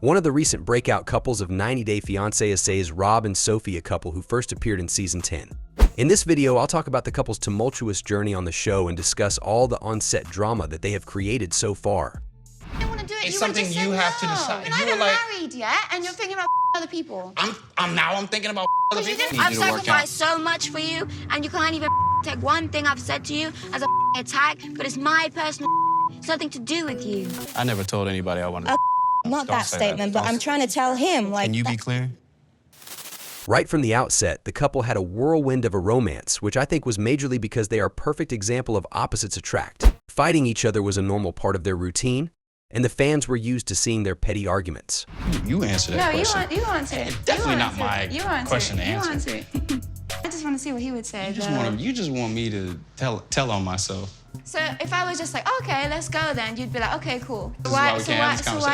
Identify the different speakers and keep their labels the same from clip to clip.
Speaker 1: One of the recent breakout couples of 90 Day Fiance is Rob and Sophie, a couple who first appeared in Season 10. In this video, I'll talk about the couple's tumultuous journey on the show and discuss all the on-set drama that they have created so far.
Speaker 2: I want to do it.
Speaker 3: It's something you have to decide.
Speaker 2: You're not even married yet, and you're thinking about other people.
Speaker 3: I'm thinking about other people.
Speaker 4: I've sacrificed so much for you, and you can't even take one thing I've said to you as a attack, but it's my personal it's nothing to do with you.
Speaker 5: I never told anybody I wanted to.
Speaker 6: Not that statement, but I'm trying to tell him, like...
Speaker 5: Can you be clear?
Speaker 1: Right from the outset, the couple had a whirlwind of a romance, which I think was majorly because they are a perfect example of opposites attract. Fighting each other was a normal part of their routine, and the fans were used to seeing their petty arguments.
Speaker 5: You answer that question.
Speaker 2: No, you answer it.
Speaker 5: Definitely not my question to answer.
Speaker 2: You answer it. I just want to see what he would say.
Speaker 5: You just want me to tell on myself.
Speaker 2: So if I was just like, okay, let's go then, you'd be like, okay, cool.
Speaker 5: So why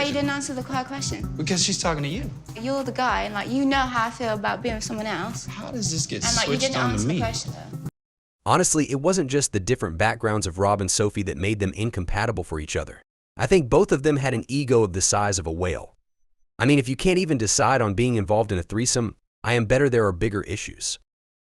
Speaker 2: you didn't answer the question?
Speaker 5: Because she's talking to you.
Speaker 2: You're the guy, and like you know how I feel about being with someone else.
Speaker 5: How does this get
Speaker 2: and like you
Speaker 5: switched
Speaker 2: didn't
Speaker 5: on
Speaker 2: answer
Speaker 5: to me?
Speaker 2: the question though.
Speaker 1: Honestly, it wasn't just the different backgrounds of Rob and Sophie that made them incompatible for each other. I think both of them had an ego of the size of a whale. I mean, if you can't even decide on being involved in a threesome, I am better there are bigger issues.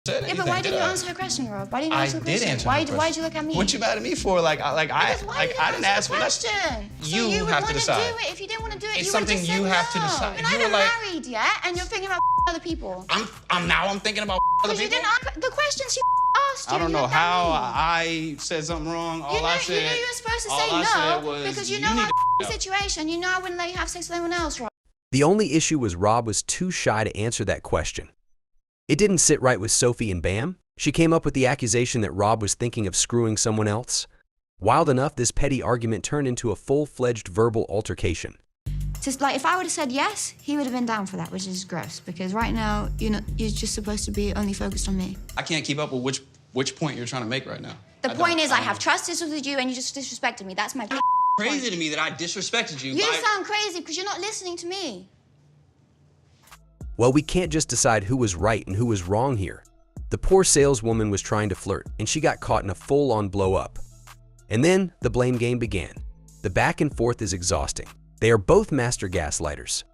Speaker 2: Yeah, but why didn't you answer the question, Rob? Why didn't you answer the question?
Speaker 5: I did answer
Speaker 2: why,
Speaker 5: the question.
Speaker 2: Why'd you look at me?
Speaker 5: What you mad at me for? I didn't ask for
Speaker 2: question.
Speaker 5: You
Speaker 2: so you
Speaker 5: have to decide.
Speaker 2: Do it. If you didn't want to do it,
Speaker 5: it's
Speaker 2: you
Speaker 5: something
Speaker 2: would just
Speaker 5: you
Speaker 2: say
Speaker 5: have
Speaker 2: no.
Speaker 5: to decide.
Speaker 2: You're not even married yet, and you're thinking about other people.
Speaker 5: I'm thinking about other people.
Speaker 2: You didn't answer the questions she asked you.
Speaker 5: I don't know how I said something wrong.
Speaker 2: You know you were supposed to say no because you know our situation. You know I wouldn't let you have sex with anyone else, Rob.
Speaker 1: The only issue was Rob was too shy to answer that question. It didn't sit right with Sophie, and bam, she came up with the accusation that Rob was thinking of screwing someone else. Wild enough, this petty argument turned into a full-fledged verbal altercation.
Speaker 2: Just like if I would have said yes, he would have been down for that, which is gross. Because right now, you're just supposed to be only focused on me.
Speaker 5: I can't keep up with which point you're trying to make right now.
Speaker 2: The point is, I have trust issues with you, and you just disrespected me. That's my point.
Speaker 5: Crazy to me that I disrespected you.
Speaker 2: You sound crazy because you're not listening to me.
Speaker 1: Well, we can't just decide who was right and who was wrong here. The poor saleswoman was trying to flirt, and she got caught in a full-on blow-up. And then the blame game began. The back and forth is exhausting. They are both master gaslighters.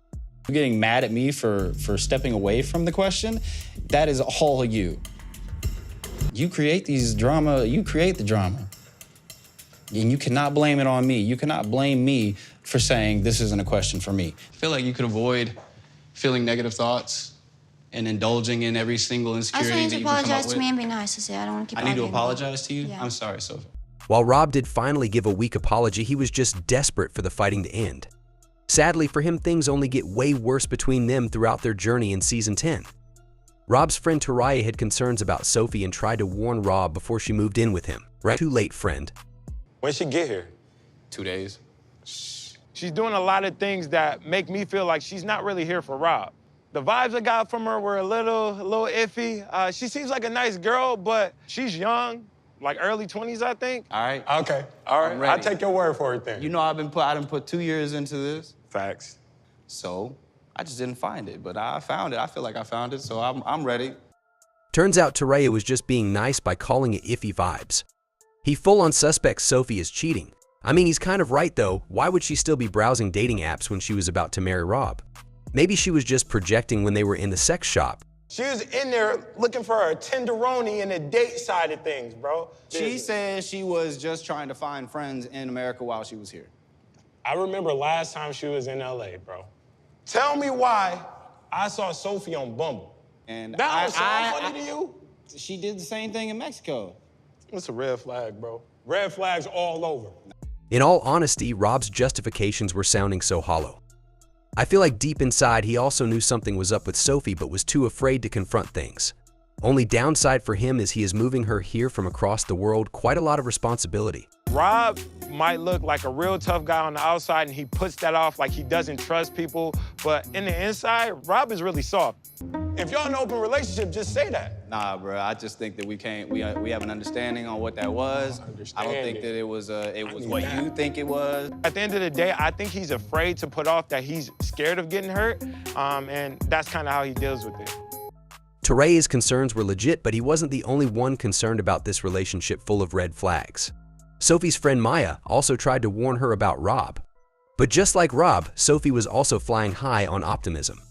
Speaker 7: You're getting mad at me for stepping away from the question. That is all you. You create these drama, you create the drama. And you cannot blame it on me. You cannot blame me for saying this isn't a question for me.
Speaker 5: I feel like you could avoid feeling negative thoughts and indulging in every single insecurity that you can come up with.
Speaker 2: I just need to apologize to me and be nice. I say I don't want to keep arguing.
Speaker 5: I need to apologize to you?
Speaker 2: Yeah.
Speaker 5: I'm sorry, Sophie.
Speaker 1: While Rob did finally give a weak apology, he was just desperate for the fighting to end. Sadly for him, things only get way worse between them throughout their journey in Season 10. Rob's friend Taraya had concerns about Sophie and tried to warn Rob before she moved in with him. Right? Too late, friend.
Speaker 8: When'd she get here?
Speaker 5: 2 days.
Speaker 8: She's doing a lot of things that make me feel like she's not really here for Rob. The vibes I got from her were a little iffy. She seems like a nice girl, but she's young, like early 20s, I think.
Speaker 5: All right.
Speaker 8: Okay, all right. I'll take your word for it then.
Speaker 5: You know I done put 2 years into this.
Speaker 8: Facts.
Speaker 5: So I just didn't find it, but I found it. I feel like I found it, so I'm ready.
Speaker 1: Turns out Taraya was just being nice by calling it iffy vibes. He full-on suspects Sophie is cheating. I mean, he's kind of right though. Why would she still be browsing dating apps when she was about to marry Rob? Maybe she was just projecting when they were in the sex shop.
Speaker 8: She was in there looking for a tenderoni and the date side of things, bro.
Speaker 7: She said she was just trying to find friends in America while she was here.
Speaker 8: I remember last time she was in LA, bro. Tell me why I saw Sophie on Bumble.
Speaker 7: And
Speaker 8: that was so funny to you?
Speaker 7: She did the same thing in Mexico.
Speaker 8: It's a red flag, bro. Red flags all over.
Speaker 1: In all honesty, Rob's justifications were sounding so hollow. I feel like deep inside he also knew something was up with Sophie but was too afraid to confront things. Only downside for him is he is moving her here from across the world, quite a lot of responsibility.
Speaker 8: Rob might look like a real tough guy on the outside and he puts that off like he doesn't trust people, but in the inside, Rob is really soft. If y'all in an open relationship, just say that.
Speaker 7: Nah, bro, I just think that we have an understanding on what that was. I don't think that it was what you think it was.
Speaker 8: At the end of the day, I think he's afraid to put off that he's scared of getting hurt, and that's kind of how he deals with it.
Speaker 1: Taraya's concerns were legit, but he wasn't the only one concerned about this relationship full of red flags. Sophie's friend Maya also tried to warn her about Rob. But just like Rob, Sophie was also flying high on optimism.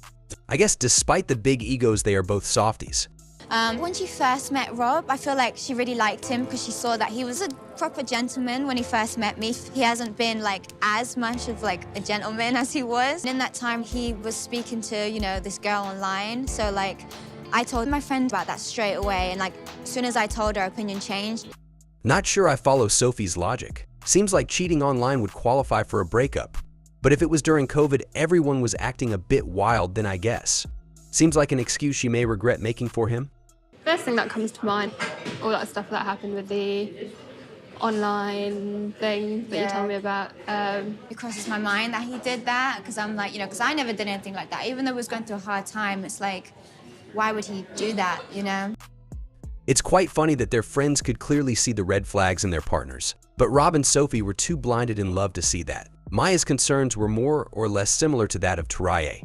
Speaker 1: I guess despite the big egos, they are both softies.
Speaker 6: When she first met Rob, I feel like she really liked him because she saw that he was a proper gentleman when he first met me. He hasn't been like as much of like a gentleman as he was. And in that time, he was speaking to, you know, this girl online. So like, I told my friend about that straight away. And like, as soon as I told her, her opinion changed.
Speaker 1: Not sure I follow Sophie's logic. Seems like cheating online would qualify for a breakup. But if it was during COVID, everyone was acting a bit wild, then I guess. Seems like an excuse she may regret making for him.
Speaker 9: First thing that comes to mind, all that stuff that happened with the online thing that you told me about.
Speaker 6: It crosses my mind that he did that because I'm like, you know, because I never did anything like that. Even though I was going through a hard time, it's like, why would he do that, you know?
Speaker 1: It's quite funny that their friends could clearly see the red flags in their partners. But Rob and Sophie were too blinded in love to see that. Maya's concerns were more or less similar to that of Taraye.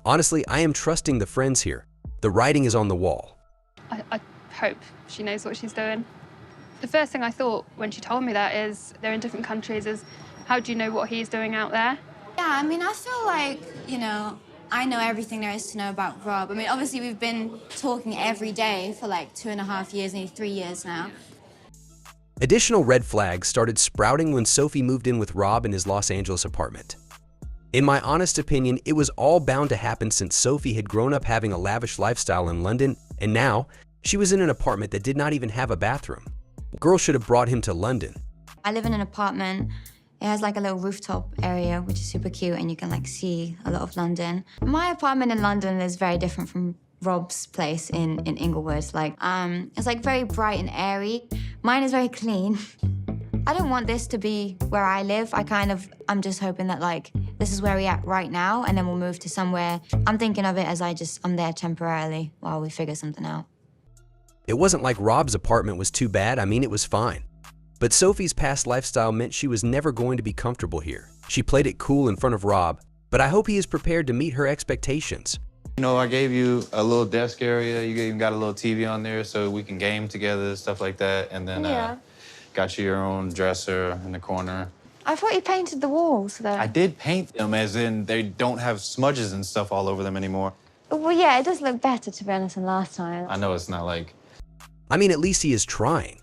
Speaker 1: Honestly, I am trusting the friends here. The writing is on the wall.
Speaker 9: I hope she knows what she's doing. The first thing I thought when she told me that is they're in different countries is, how do you know what he's doing out there?
Speaker 6: Yeah, I mean, I feel like, you know, I know everything there is to know about Rob. I mean, obviously we've been talking every day for like 2.5 years, nearly 3 years now.
Speaker 1: Additional red flags started sprouting when Sophie moved in with Rob in his Los Angeles apartment. In my honest opinion, it was all bound to happen since Sophie had grown up having a lavish lifestyle in London, and now she was in an apartment that did not even have a bathroom. Girl should have brought him to London.
Speaker 2: I live in an apartment. It has like a little rooftop area, which is super cute, and you can like see a lot of London. My apartment in London is very different from Rob's place in Inglewood. Like, it's like very bright and airy. Mine is very clean. I don't want this to be where I live. I'm just hoping that like, this is where we're at right now, and then we'll move to somewhere. I'm thinking of it as I'm there temporarily while we figure something out.
Speaker 1: It wasn't like Rob's apartment was too bad. I mean, it was fine. But Sophie's past lifestyle meant she was never going to be comfortable here. She played it cool in front of Rob, but I hope he is prepared to meet her expectations.
Speaker 7: You know, I gave you a little desk area. You even got a little TV on there so we can game together, stuff like that. And then got you your own dresser in the corner.
Speaker 2: I thought you painted the walls, though.
Speaker 7: I did paint them, as in they don't have smudges and stuff all over them anymore.
Speaker 2: Well, yeah, it does look better, to be honest, than last time.
Speaker 7: I know it's not like...
Speaker 1: I mean, at least he is trying.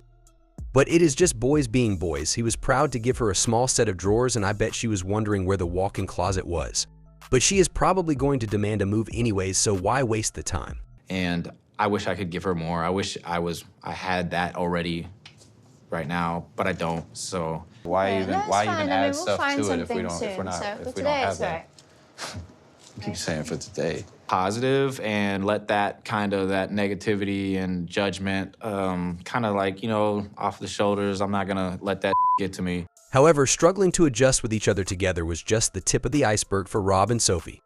Speaker 1: But it is just boys being boys. He was proud to give her a small set of drawers, and I bet she was wondering where the walk-in closet was. But she is probably going to demand a move anyways, so why waste the time?
Speaker 10: And I wish I could give her more. I wish I had that already right now, but I don't, so.
Speaker 7: Why even add stuff to it if we don't have that? I keep saying for today.
Speaker 10: Positive, and let that negativity and judgment kind of like, you know, off the shoulders. I'm not gonna let that get to me.
Speaker 1: However, struggling to adjust with each other together was just the tip of the iceberg for Rob and Sophie.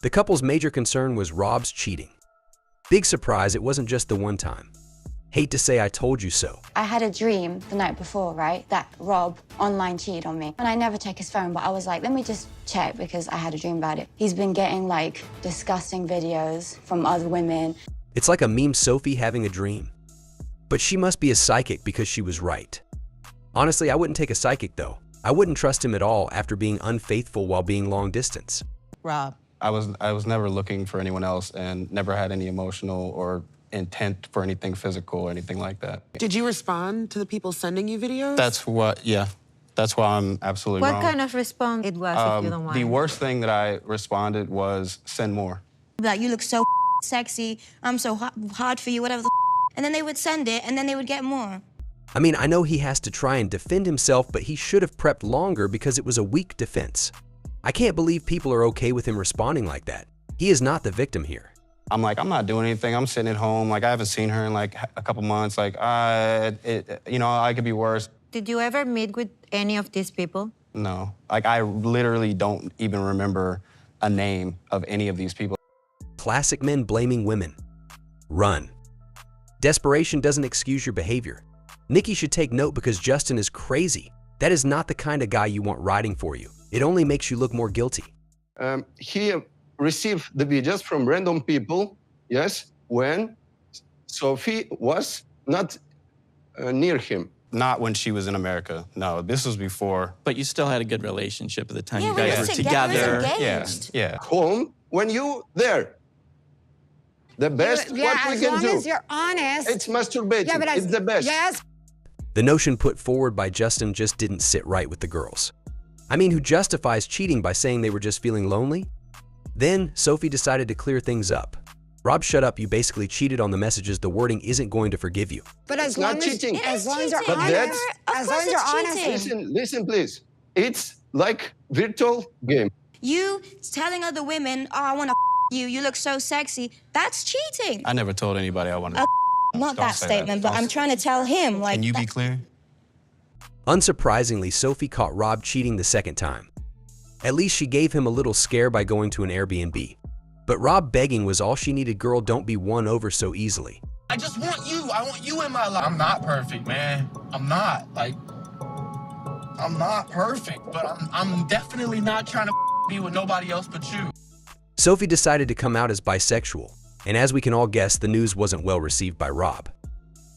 Speaker 1: The couple's major concern was Rob's cheating. Big surprise, it wasn't just the one time. Hate to say I told you so.
Speaker 6: I had a dream the night before, right, that Rob online cheated on me. And I never check his phone, but I was like, let me just check because I had a dream about it. He's been getting like disgusting videos from other women.
Speaker 1: It's like a meme Sophie having a dream. But she must be a psychic because she was right. Honestly, I wouldn't take a psychic though. I wouldn't trust him at all after being unfaithful while being long distance.
Speaker 5: Rob.
Speaker 11: I was never looking for anyone else and never had any emotional or intent for anything physical or anything like that.
Speaker 5: Did you respond to the people sending you videos?
Speaker 11: That's why I'm absolutely wrong.
Speaker 12: What kind of response it was, if you don't mind?
Speaker 11: The worst thing that I responded was, send more.
Speaker 6: Like, you look so sexy, I'm so hard for you, whatever the and then they would send it, and then they would get more.
Speaker 1: I mean, I know he has to try and defend himself, but he should have prepped longer because it was a weak defense. I can't believe people are okay with him responding like that. He is not the victim here.
Speaker 11: I'm like, I'm not doing anything. I'm sitting at home. Like, I haven't seen her in like a couple months. Like, you know, I could be worse.
Speaker 12: Did you ever meet with any of these people?
Speaker 11: No. Like, I literally don't even remember a name of any of these people.
Speaker 1: Classic men blaming women. Run. Desperation doesn't excuse your behavior. Nikki should take note because Justin is crazy. That is not the kind of guy you want riding for you. It only makes you look more guilty.
Speaker 13: He received the videos from random people, yes, when Sophie was not near him.
Speaker 11: Not when she was in America. No, this was before.
Speaker 14: But you still had a good relationship at the time.
Speaker 6: Yeah,
Speaker 14: You
Speaker 6: we
Speaker 14: guys
Speaker 6: were
Speaker 14: were
Speaker 6: together.
Speaker 14: together.
Speaker 11: Yeah.
Speaker 13: Home when you there. The best what we can do.
Speaker 15: as long as you're honest.
Speaker 13: It's masturbating.
Speaker 15: Yeah, but
Speaker 13: it's the best.
Speaker 15: Yes.
Speaker 1: The notion put forward by Justin just didn't sit right with the girls. I mean, who justifies cheating by saying they were just feeling lonely? Then, Sophie decided to clear things up. Rob, shut up, you basically cheated on the messages. The wording isn't going to forgive you.
Speaker 15: But
Speaker 13: It's not cheating.
Speaker 15: as long as you're
Speaker 13: But
Speaker 15: honest,
Speaker 13: that's-
Speaker 15: as long as you're honest.
Speaker 13: Listen, please. It's like virtual game.
Speaker 4: You telling other women, oh, I want to you, you look so sexy, that's cheating.
Speaker 11: I never told anybody I wanted.
Speaker 4: Not
Speaker 11: Don't
Speaker 4: that
Speaker 11: say
Speaker 4: statement,
Speaker 11: that.
Speaker 4: but I'm trying to tell him, like...
Speaker 11: Can you be clear?
Speaker 1: Unsurprisingly, Sophie caught Rob cheating the second time. At least she gave him a little scare by going to an Airbnb. But Rob begging was all she needed. Girl, don't be won over so easily.
Speaker 3: I just want you. I want you in my life. I'm not perfect, man. I'm not. Like, I'm not perfect, but I'm definitely not trying to be with nobody else but you.
Speaker 1: Sophie decided to come out as bisexual, and as we can all guess, the news wasn't well received by Rob.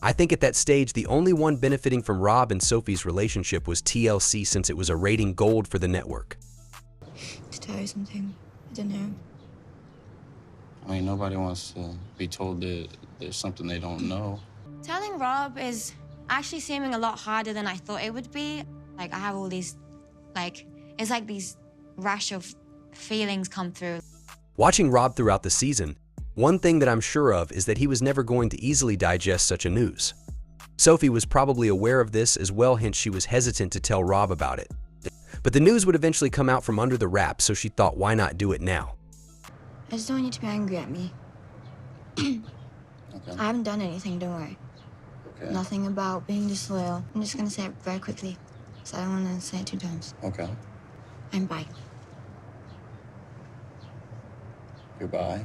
Speaker 1: I think at that stage, the only one benefiting from Rob and Sophie's relationship was TLC, since it was a rating gold for the network.
Speaker 2: To tell you something, I don't know.
Speaker 7: I mean, nobody wants to be told that there's something they don't know.
Speaker 2: Telling Rob is actually seeming a lot harder than I thought it would be. Like, I have all these, it's like these rash of feelings come through.
Speaker 1: Watching Rob throughout the season, one thing that I'm sure of is that he was never going to easily digest such a news. Sophie was probably aware of this as well, hence she was hesitant to tell Rob about it. But the news would eventually come out from under the wrap, so she thought, why not do it now?
Speaker 2: I just don't want you to be angry at me.
Speaker 7: Okay.
Speaker 2: I haven't done anything, don't worry.
Speaker 7: Okay.
Speaker 2: Nothing about being disloyal. I'm just gonna say it very quickly, because I don't want to say it 2 times.
Speaker 7: Okay.
Speaker 2: I'm bi.
Speaker 7: Goodbye.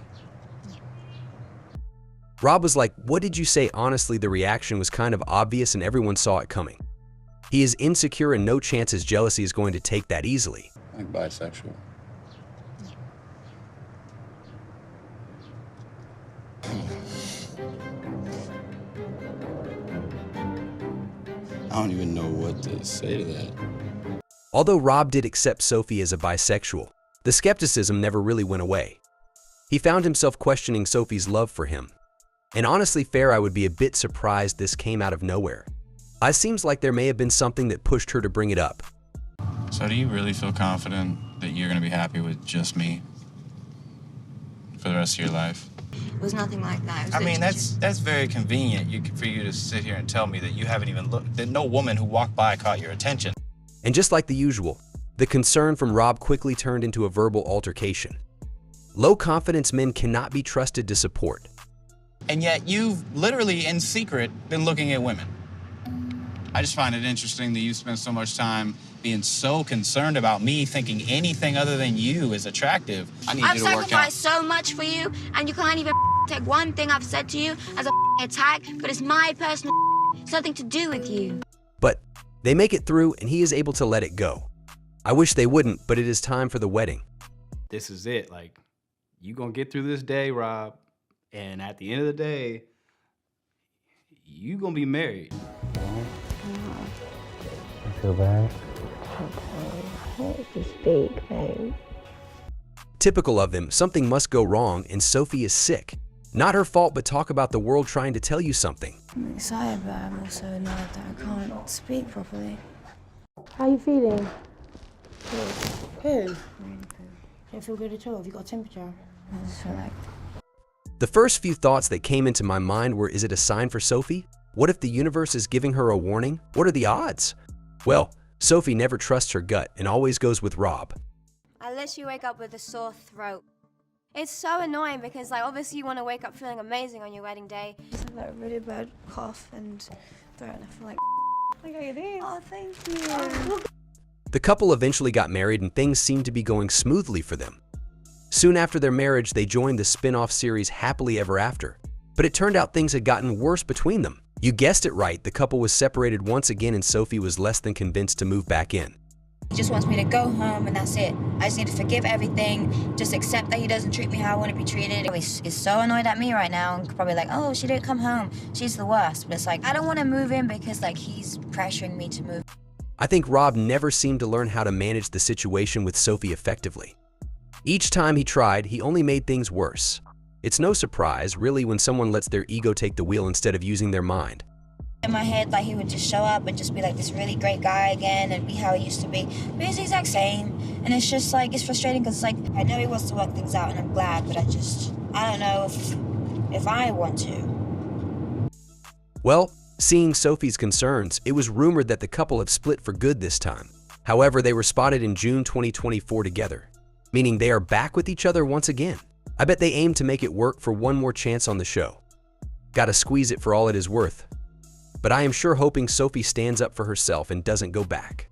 Speaker 1: Rob was like, what did you say? Honestly, the reaction was kind of obvious and everyone saw it coming. He is insecure and no chance his jealousy is going to take that easily.
Speaker 7: Like bisexual. I don't even know what to say to that.
Speaker 1: Although Rob did accept Sophie as a bisexual, the skepticism never really went away. He found himself questioning Sophie's love for him. And honestly, fair, I would be a bit surprised this came out of nowhere. It seems like there may have been something that pushed her to bring it up.
Speaker 7: So do you really feel confident that you're gonna be happy with just me for the rest of your life?
Speaker 2: It was nothing like that. It was
Speaker 14: I mean,
Speaker 2: literally just-
Speaker 14: that's very convenient for you to sit here and tell me that you haven't even looked, that no woman who walked by caught your attention.
Speaker 1: And just like the usual, the concern from Rob quickly turned into a verbal altercation. Low-confidence men cannot be trusted to support.
Speaker 14: And yet you've literally, in secret, been looking at women.
Speaker 7: I just find it interesting that you spend so much time being so concerned about me thinking anything other than you is attractive. I need
Speaker 4: I've
Speaker 7: you to work out.
Speaker 4: sacrificed so much for you, and you can't even take one thing I've said to you as a attack, but it's my personal something to do with you.
Speaker 1: But they make it through and he is able to let it go. I wish they wouldn't, but it is time for the wedding.
Speaker 16: This is it. Like, you gonna get through this day, Rob, and at the end of the day, you gonna be married.
Speaker 17: I feel bad.
Speaker 18: It's big, babe.
Speaker 1: Typical of them, something must go wrong and Sophie is sick. Not her fault, but talk about the world trying to tell you something.
Speaker 18: I'm excited, but I'm also annoyed that I can't speak properly. How are you feeling? Good. Really good. Don't feel good at all? Have you got a temperature? I just feel like...
Speaker 1: The first few thoughts that came into my mind were, is it a sign for Sophie? What if the universe is giving her a warning? What are the odds? Well, Sophie never trusts her gut and always goes with Rob.
Speaker 6: Unless you wake up with a sore throat. It's so annoying because, obviously you want to wake up feeling amazing on your wedding day.
Speaker 18: I just have a really bad cough and throat, and I feel like... Look at this. Oh, thank you.
Speaker 1: The couple eventually got married and things seemed to be going smoothly for them. Soon after their marriage, they joined the spin-off series Happily Ever After. But it turned out things had gotten worse between them. You guessed it right, the couple was separated once again and Sophie was less than convinced to move back in.
Speaker 18: He just wants me to go home and that's it. I just need to forgive everything, just accept that he doesn't treat me how I want to be treated. He's so annoyed at me right now and probably like, oh, she didn't come home. She's the worst. But it's like, I don't want to move in because like he's pressuring me to move.
Speaker 1: I think Rob never seemed to learn how to manage the situation with Sophie effectively. Each time he tried, he only made things worse. It's no surprise, really, when someone lets their ego take the wheel instead of using their mind.
Speaker 18: In my head, like he would just show up and just be like this really great guy again and be how he used to be. But he's the exact same. And it's just like, it's frustrating because it's like, I know he wants to work things out and I'm glad, but I don't know if I want to.
Speaker 1: Well, seeing Sophie's concerns, it was rumored that the couple have split for good this time. However, they were spotted in June 2024 together, meaning they are back with each other once again. I bet they aim to make it work for one more chance on the show. Gotta squeeze it for all it is worth. But I am sure hoping Sophie stands up for herself and doesn't go back.